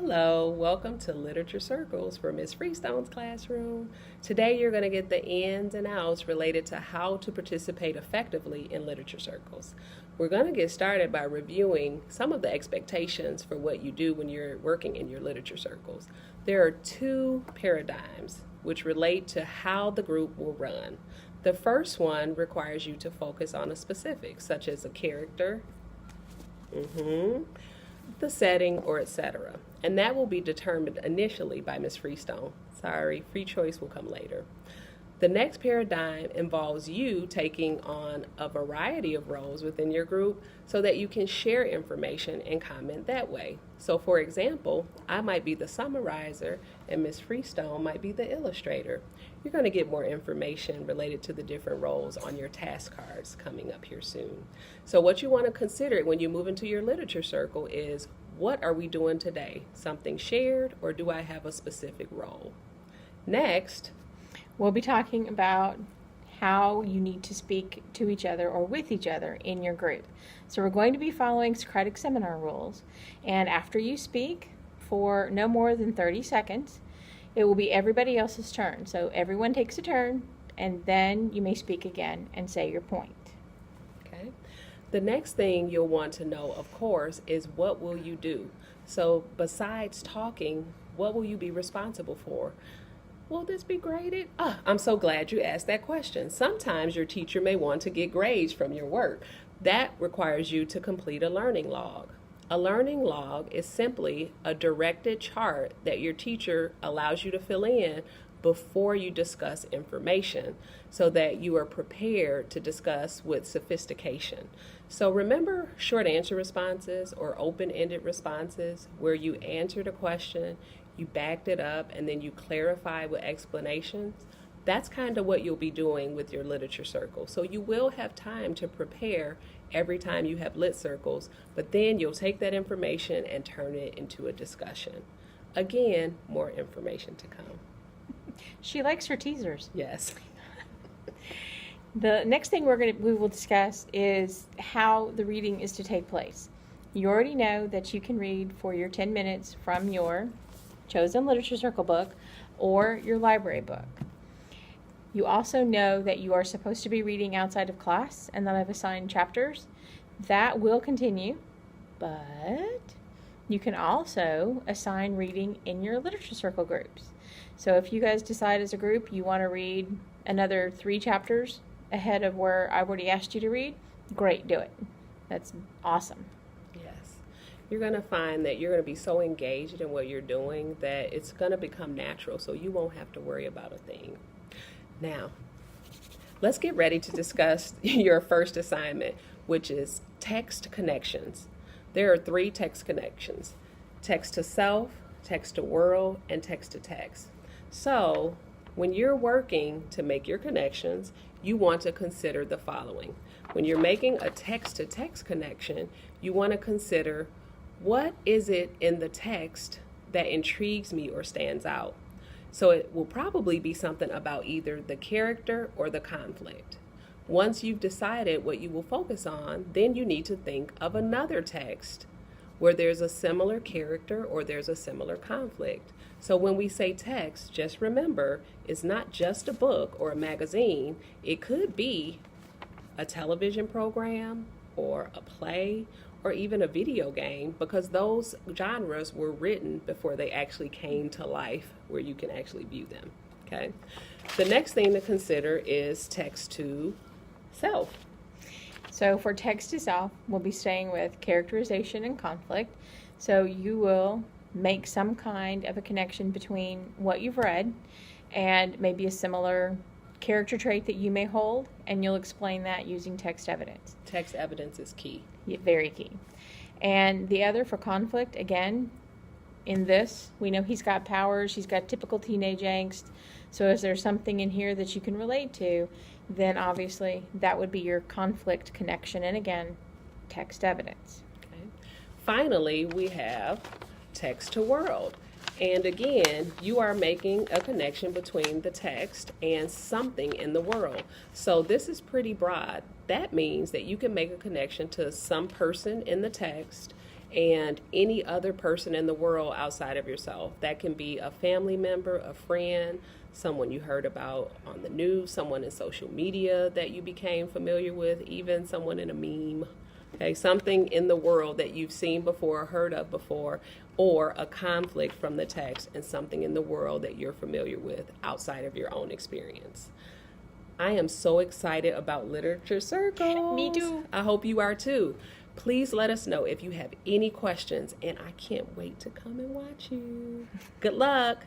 Hello, welcome to Literature Circles for Miss Freestone's classroom. Today you're going to get the ins and outs related to how to participate effectively in literature circles. We're going to get started by reviewing some of the expectations for what you do when you're working in your literature circles. There are two paradigms which relate to how the group will run. The first one requires you to focus on a specific, such as a character, the setting, or etc. And that will be determined initially by Ms. Freestone. Sorry, free choice will come later. The next paradigm involves you taking on a variety of roles within your group so that you can share information and comment that way. So for example, I might be the summarizer and Ms. Freestone might be the illustrator. You're going to get more information related to the different roles on your task cards coming up here soon. So what you want to consider when you move into your literature circle is, what are we doing today? Something shared, or do I have a specific role? Next, we'll be talking about how you need to speak to each other or with each other in your group. So we're going to be following Socratic seminar rules, and after you speak for no more than 30 seconds, it will be everybody else's turn. So everyone takes a turn, and then you may speak again and say your point. Okay. The next thing you'll want to know, of course, is what will you do? So besides talking, what will you be responsible for? Will this be graded? I'm so glad you asked that question. Sometimes your teacher may want to get grades from your work. That requires you to complete a learning log. A learning log is simply a directed chart that your teacher allows you to fill in before you discuss information so that you are prepared to discuss with sophistication. So remember short answer responses or open-ended responses where you answered a question, you backed it up, and then you clarify with explanations? That's kind of what you'll be doing with your literature circle. So you will have time to prepare every time you have lit circles, but then you'll take that information and turn it into a discussion. Again, more information to come. She likes her teasers. Yes. The next thing we will discuss is how the reading is to take place. You already know that you can read for your 10 minutes from your chosen literature circle book or your library book. You also know that you are supposed to be reading outside of class and that I've assigned chapters. That will continue, but you can also assign reading in your literature circle groups. So if you guys decide as a group you want to read another 3 chapters ahead of where I've already asked you to read, great, do it. That's awesome. Yes. You're going to find that you're going to be so engaged in what you're doing that it's going to become natural, so you won't have to worry about a thing. Now, let's get ready to discuss your first assignment, which is text connections. There are 3 text connections: text to self, text to world, and text to text. So when you're working to make your connections, you want to consider the following. When you're making a text-to-text connection, you want to consider, what is it in the text that intrigues me or stands out? So it will probably be something about either the character or the conflict. Once you've decided what you will focus on, then you need to think of another text where there's a similar character or there's a similar conflict. So when we say text, just remember, it's not just a book or a magazine. It could be a television program or a play or even a video game, because those genres were written before they actually came to life where you can actually view them. Okay. The next thing to consider is text to self. So for text to self, we'll be staying with characterization and conflict. So you will make some kind of a connection between what you've read and maybe a similar character trait that you may hold, and you'll explain that using text evidence. Text evidence is key. Yeah, very key. And the other for conflict, again, in this, we know he's got powers, he's got typical teenage angst. So is there something in here that you can relate to? Then obviously that would be your conflict connection, and again, text evidence. Okay. Finally, we have text to world. And again, you are making a connection between the text and something in the world. So this is pretty broad. That means that you can make a connection to some person in the text and any other person in the world outside of yourself. That can be a family member, a friend, someone you heard about on the news, someone in social media that you became familiar with, even someone in a meme. Okay, something in the world that you've seen before or heard of before, or a conflict from the text and something in the world that you're familiar with outside of your own experience. I am so excited about Literature Circles. Me too. I hope you are too. Please let us know if you have any questions, and I can't wait to come and watch you. Good luck.